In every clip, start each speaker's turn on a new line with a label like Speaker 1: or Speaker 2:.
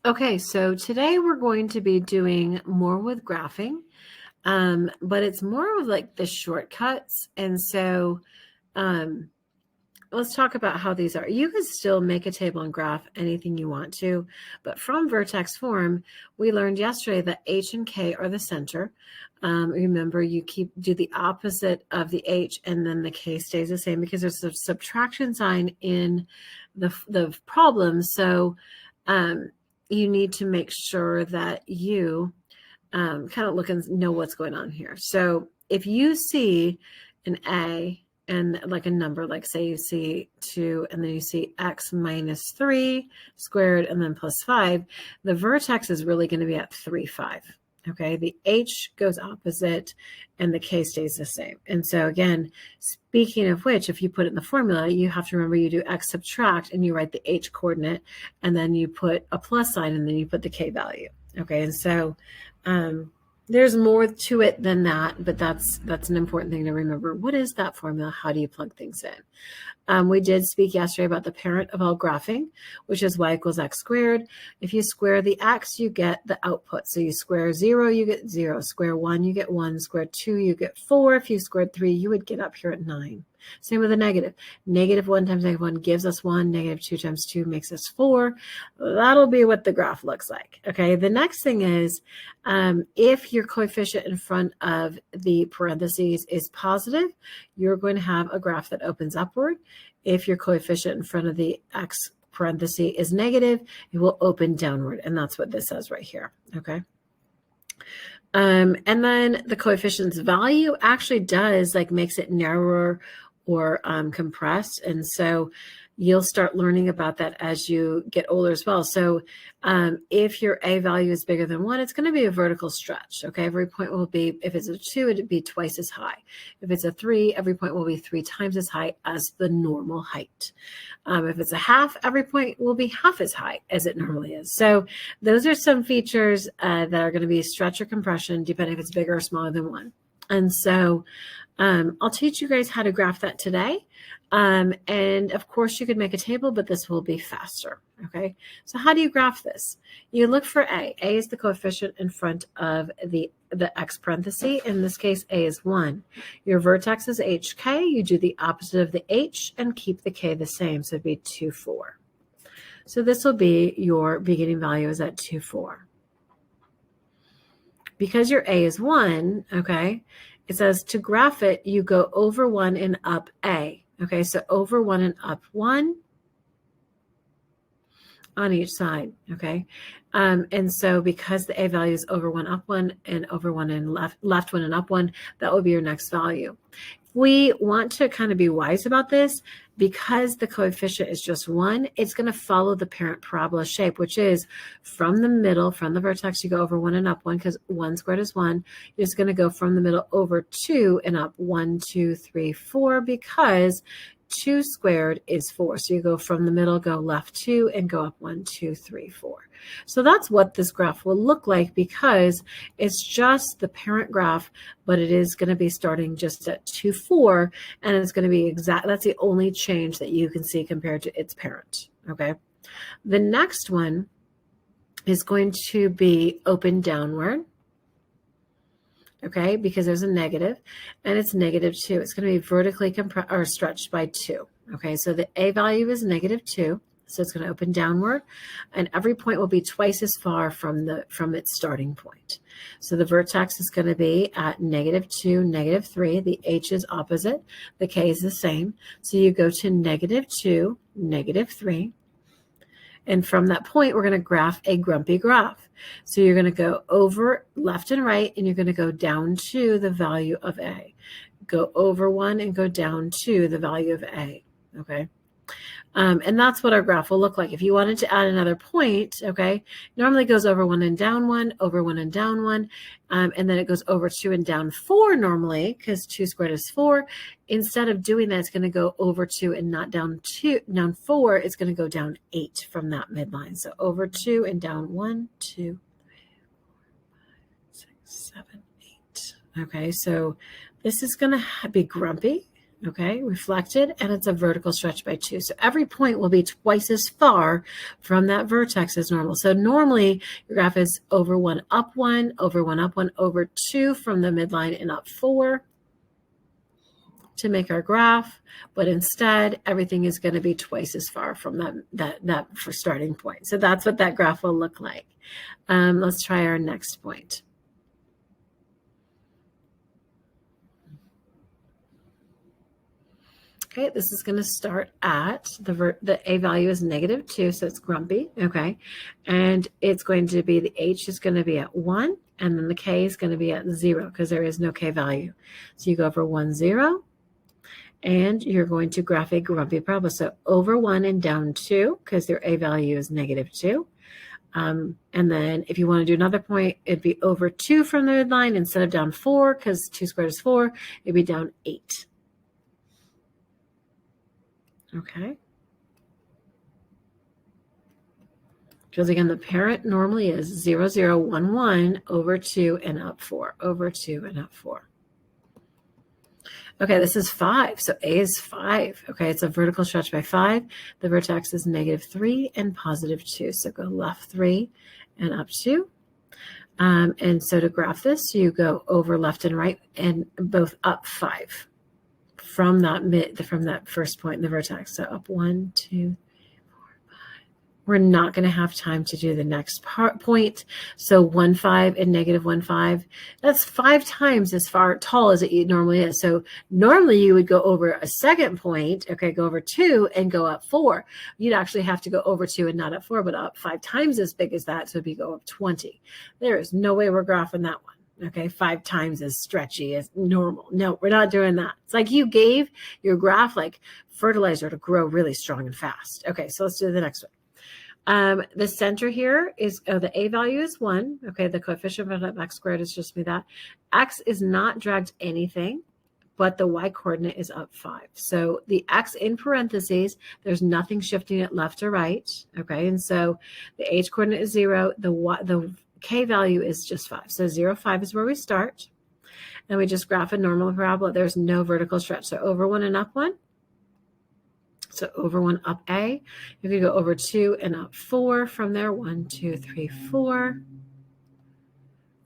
Speaker 1: Okay, so today we're going to be doing more with graphing, but it's more of like the shortcuts. And so um, let's talk about how these are. You can still make a table and graph anything you want to, but from vertex form, we learned yesterday that H and K are the center. Remember, you do the opposite of the H, and then the K stays the same because there's a subtraction sign in the problem. So you need to make sure that you kind of look and know what's going on here. So if you see an A and like a number, like say you see 2 and then you see x minus 3 squared and then plus 5, the vertex is really going to be at 3, 5. Okay, the H goes opposite and the K stays the same. And so again, speaking of which, if you put it in the formula, you have to remember you do x subtract and you write the H coordinate and then you put a plus sign and then you put the K value. Okay, and so there's more to it than that, but that's an important thing to remember. What is that formula? How do you plug things in? We did speak yesterday about the parent of all graphing, which is y equals x squared. If you square the x, you get the output. So you square 0, you get 0. Square 1, you get 1. Square 2, you get 4. If you squared 3, you would get up here at 9. Same with the negative. Negative 1 times negative 1 gives us 1. Negative 2 times 2 makes us 4. That'll be what the graph looks like. Okay, the next thing is if your coefficient in front of the parentheses is positive, you're going to have a graph that opens upward. If your coefficient in front of the x parenthesis is negative, it will open downward. And that's what this says right here. Okay. And then the coefficient's value actually does makes it narrower or compressed. And so you'll start learning about that as you get older as well. So if your A value is bigger than 1, it's going to be a vertical stretch. Okay, every point will be, if it's a 2, it'd be twice as high. If it's a 3, every point will be 3 times as high as the normal height. If it's a half, every point will be half as high as it normally is. So those are some features that are going to be stretch or compression, depending if it's bigger or smaller than 1. And so I'll teach you guys how to graph that today. And of course you could make a table, but this will be faster. Okay. So how do you graph this? You look for A. A is the coefficient in front of the x parenthesis. In this case, A is 1. Your vertex is HK. You do the opposite of the H and keep the K the same. So it'd be 2, 4. So this will be your beginning value is at 2, 4. Because your A is 1, okay, it says to graph it, you go over 1 and up A. Okay, so over 1 and up 1 on each side, okay? And so because the A value is over 1, up 1, and over 1 and left 1 and up 1, that will be your next value. We want to kind of be wise about this because the coefficient is just 1, it's going to follow the parent parabola shape, which is from the middle, from the vertex, you go over 1 and up 1 because 1 squared is 1. You're just going to go from the middle over 2 and up 1, 2, 3, 4 because 2 squared is 4. So you go from the middle, go left 2, and go up 1, 2, 3, 4. So that's what this graph will look like because it's just the parent graph, but it is going to be starting just at 2, 4, and it's going to be exact. That's the only change that you can see compared to its parent. Okay. The next one is going to be open downward. Okay, because there's a negative, and it's negative 2. It's going to be vertically or stretched by 2. Okay, so the A value is negative 2, so it's going to open downward, and every point will be twice as far from its starting point. So the vertex is going to be at negative 2, negative 3. The H is opposite. The K is the same. So you go to negative 2, negative 3. And from that point, we're going to graph a grumpy graph. So you're going to go over left and right, and you're going to go down to the value of A. Go over 1 and go down to the value of A. Okay. And that's what our graph will look like. If you wanted to add another point, okay, normally it goes over 1 and down 1, over 1 and down 1, and then it goes over 2 and down 4 normally because 2 squared is 4. Instead of doing that, it's going to go over 2 and not down 4. It's going to go down 8 from that midline. So over 2 and down 1, 2, 3, 4, 5, 6, 7, 8. Okay, so this is going to be grumpy. okay, reflected, and it's a vertical stretch by 2. So every point will be twice as far from that vertex as normal. So normally your graph is over 1, up 1, over 1, up 1, over 2 from the midline and up 4 to make our graph, but instead everything is going to be twice as far from that for starting point. So that's what that graph will look like. Let's try our next point. Okay, this is going to start at the A value is -2, so it's grumpy, okay? And it's going to be, the H is going to be at 1, and then the K is going to be at 0 because there is no K value. So you go over 1, 0, and you're going to graph a grumpy parabola. So over 1 and down 2 because their A value is -2. And then if you want to do another point, it'd be over 2 from the midline instead of down 4 because 2 squared is 4. It'd be down 8. Okay. Because again, the parent normally is 0, 0, 1, 1 over 2 and up 4, over 2 and up 4. Okay, this is 5. So A is 5. Okay, it's a vertical stretch by 5. The vertex is -3 and +2. So go left 3 and up 2. And so to graph this, you go over left and right and both up 5. From that first point in the vertex. So up 1, 2, 3, 4, 5. We're not going to have time to do the next point. So 1, 5 and -1, 5. That's 5 times as far tall as it normally is. So normally you would go over a second point, okay, go over 2 and go up 4. You'd actually have to go over 2 and not up 4, but up 5 times as big as that. So it'd be go up 20. There is no way we're graphing that one. Okay, 5 times as stretchy as normal. No, we're not doing that. It's like you gave your graph like fertilizer to grow really strong and fast. Okay, so let's do the next one. The center here is, the A value is 1. Okay, the coefficient of x squared is just be that. X is not dragged anything, but the y coordinate is up 5. So the x in parentheses, there's nothing shifting it left or right. Okay, and so the h coordinate is 0. The K value is just 5. So 0, 5 is where we start. And we just graph a normal parabola. There's no vertical stretch. So over 1 and up 1. So over 1, up A. If you go over 2 and up 4 from there, 1, 2, 3, 4.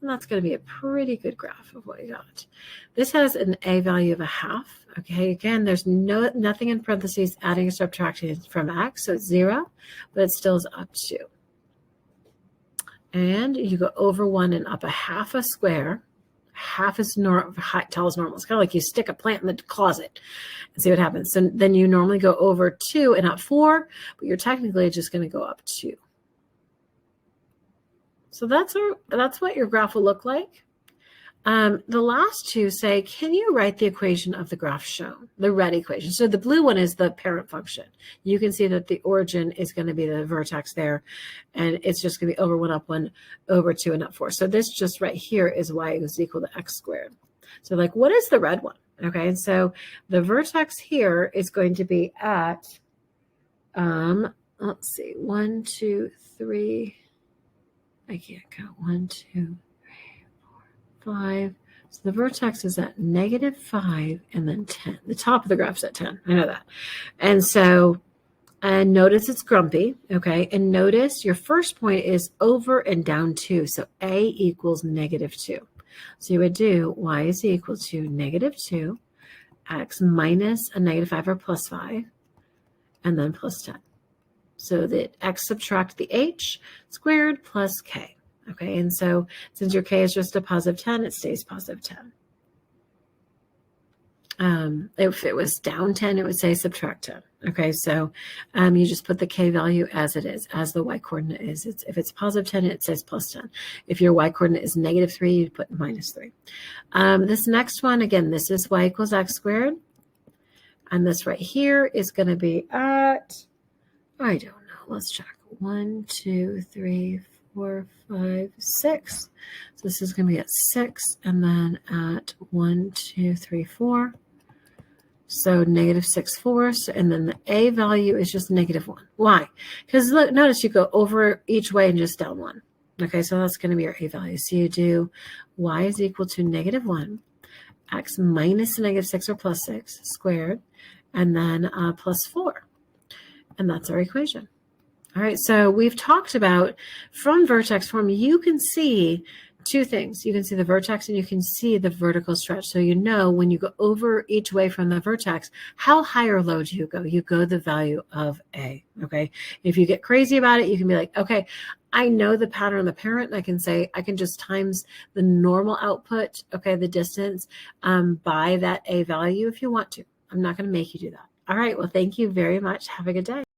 Speaker 1: And that's going to be a pretty good graph of what you got. This has an A value of 0.5. Okay, again, there's nothing in parentheses adding or subtracting from x. So it's 0, but it still is up 2. And you go over 1 and up 1/2 a square. Half as tall as normal. It's kind of like you stick a plant in the closet and see what happens. So then you normally go over 2 and up 4, but you're technically just going to go up 2. So that's what your graph will look like. The last two say, can you write the equation of the graph shown, the red equation? So the blue one is the parent function. You can see that the origin is going to be the vertex there, and it's just going to be over 1, up 1, over 2, and up 4. So this just right here is y is equal to x squared. So like, what is the red one? Okay, and so the vertex here is going to be at, let's see, 1, 2, 3, I can't count, 1, 2, 5. So the vertex is at -5 and then 10. The top of the graph's at 10. I know that. And so, and notice it's grumpy, okay? And notice your first point is over and down 2. So A equals -2. So you would do y is equal to -2, x minus a -5 or +5, and then +10. So that x subtract the h squared plus k. Okay, and so since your k is just a +10, it stays +10. If it was down 10, it would say subtract 10. Okay, so you just put the k value as it is, as the y coordinate is. If it's +10, it says +10. If your y coordinate is -3, you put -3. This next one, again, this is y equals x squared. And this right here is going to be at, I don't know, let's check. 1, 2, 3, 4, 5, 6. So this is going to be at 6, and then at 1, 2, 3, 4. So -6 fourths, and then the A value is just -1. Why? Because look, notice you go over each way and just down 1. Okay, so that's going to be your A value. So you do y is equal to -1, x minus -6 or plus 6 squared, and then plus 4. And that's our equation. All right, so we've talked about from vertex form, you can see two things. You can see the vertex and you can see the vertical stretch. So you know when you go over each way from the vertex, how high or low do you go? You go the value of A, okay? If you get crazy about it, you can be like, okay, I know the pattern of the parent, and I can say, I can just times the normal output, okay, the distance, by that A value if you want to. I'm not going to make you do that. All right, well, thank you very much. Have a good day.